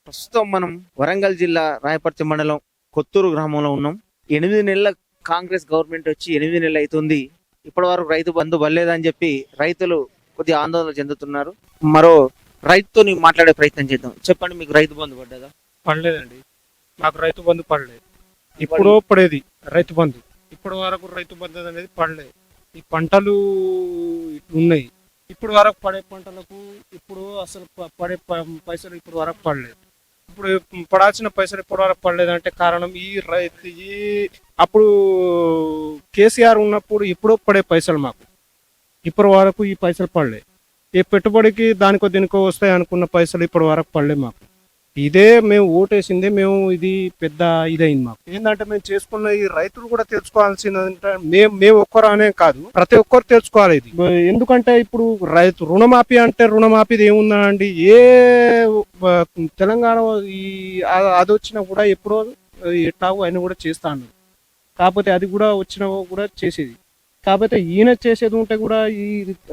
ప్రస్తుతం మనం వరంగల్ జిల్లా రాయపర్తి మండలం కొత్తూరు గ్రామంలో ఉన్నాం. 8 నెలల కాంగ్రెస్ గవర్నమెంట్ వచ్చి 8 నెలలు అవుతుంది. ఇప్పటి వరకు రైతు బంధు పడలేదని చెప్పి రైతులు కొద్దిగా ఆందోళన చెందుతున్నారు. మరో రైతుని మాట్లాడే ప్రయత్నం చేద్దాం. చెప్పండి, మీకు రైతు బంధు పడ్డదా? పడలేదండి. నాకు రైతు బంధు పడలేదు. ఇప్పుడు పడేది రైతు బంధు, ఇప్పటి వరకు రైతు బంధు అనేది పడలేదు. ఈ పంటలు ఉన్నాయి, ఇప్పుడు వరకు పడే పంటలకు ఇప్పుడు అసలు పడే పైసలు ఇప్పుడు వరకు పడలేదు. ఇప్పుడు పడాల్సిన పైసలు ఇప్పటి వరకు పడలేదంటే కారణం ఈ రైతు అప్పుడు కేసీఆర్ ఉన్నప్పుడు ఎప్పుడో పడే పైసలు మాకు ఇప్పటి వరకు ఈ పైసలు పడలేదు. ఏ పెట్టుబడికి దానికో దీనికో వస్తాయి అనుకున్న పైసలు ఇప్పటి వరకు పడలేదు మాకు. ఇదే మేము ఓటేసిందే మేము ఇది పెద్ద ఇదైంది మాకు. ఏంటంటే మేము చేసుకున్న ఈ రైతులు కూడా తెలుసుకోవాల్సిందంటే మేము ఒక్కరు అనే కాదు, ప్రతి ఒక్కరు తెలుసుకోవాలి ఇది. ఎందుకంటే ఇప్పుడు రైతు రుణమాఫీ అంటే రుణమాఫీది ఏముందండి, ఏ తెలంగాణ ఈ అది వచ్చినా కూడా ఎప్పుడో ఎట్లాగో ఆయన కూడా చేస్తాను. కాకపోతే అది కూడా వచ్చినా కూడా చేసేది. కాకపోతే ఈయన చేసేది ఉంటే కూడా ఈ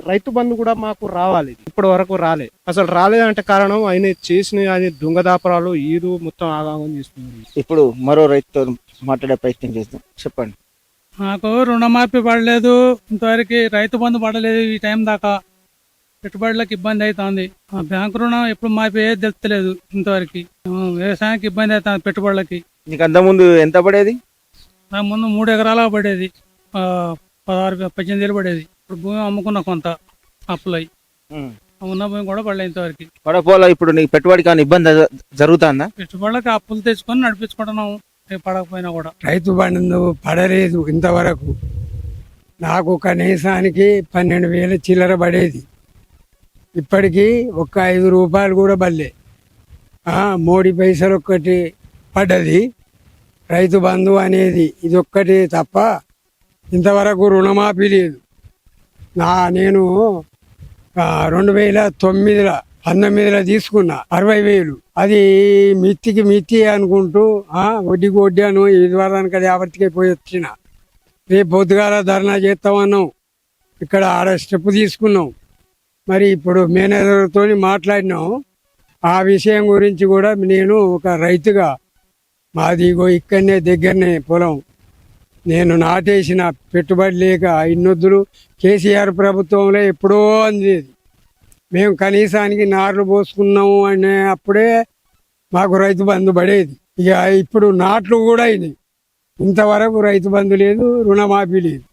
రైతు బంధు కూడా మాకు రావాలి. ఇప్పటి వరకు రాలే. అసలు రాలేదంటే కారణం ఆయన చేసిన ఆయన దొంగదాపరాలు ఈదు మొత్తం ఆగామం చేస్తున్నారు. ఇప్పుడు మరో రైతుతో మాట్లాడే ప్రయత్నం చేద్దాం. చెప్పండి. నాకు రుణమాఫీ పడలేదు, ఇంతవరకు రైతు బంధు పడలేదు. ఈ టైం దాకా పెట్టుబడులకు ఇబ్బంది అవుతుంది. బ్యాంకు రుణం ఎప్పుడు మాఫీ అయ్యేది తెలుస్తలేదు ఇంతవరకు. వ్యవసాయానికి ఇబ్బంది అవుతుంది పెట్టుబడులకి. నీకు అంతకుముందు ఎంత పడేది? నాకు ముందు 3 ఎకరాలకు పడేది, 16-18 పడేది. ఇప్పుడు భూమి అమ్ముకున్న కొంత అప్పులై ఉన్న భూమి కూడా పడలేదు ఇంతవరకు. పడపోలా. ఇప్పుడు నీకు పెట్టుబడి కానీ ఇబ్బంది జరుగుతుందా? పెట్టుబడులకి అప్పులు తెచ్చుకొని నడిపించుకుంటున్నాము. పడకపోయినా కూడా రైతు బంధు పడలేదు ఇంతవరకు. నాకు కనీసానికి 12,000 చిల్లర పడేది. ఇప్పటికీ ఒక్క 5 రూపాయలు కూడా పడలే. మోడీ పైసలు ఒక్కటి పడ్డది. రైతు బంధు అనేది ఇది ఒక్కటి తప్ప ఇంతవరకు రుణమాఫీ లేదు. నేను 2009-19 తీసుకున్నా 60,000. అది మిత్తి అనుకుంటూ వడ్డీకి వడ్డాను. ఇది వారానికి అది ఆవర్తికి పోయి వచ్చిన. రేపు పొద్దుగాల ధర్నా చేస్తామన్నాం. ఇక్కడ ఆడ స్టెప్ తీసుకున్నాం. మరి ఇప్పుడు మేనేజర్తో మాట్లాడినాం. ఆ విషయం గురించి కూడా నేను ఒక రైతుగా, మాది ఇక్కడనే దగ్గరనే పొలం, నేను నాటేసిన పెట్టుబడి లేక ఇన్నొద్దులు కేసీఆర్ ప్రభుత్వంలో ఎప్పుడో అందేది. మేము కనీసానికి నార్లు పోసుకున్నాము అనే అప్పుడే మాకు రైతు బంధు పడేది. ఇక ఇప్పుడు నాట్లు కూడా అయినాయి. ఇంతవరకు రైతు బంధు లేదు, రుణమాఫీ లేదు.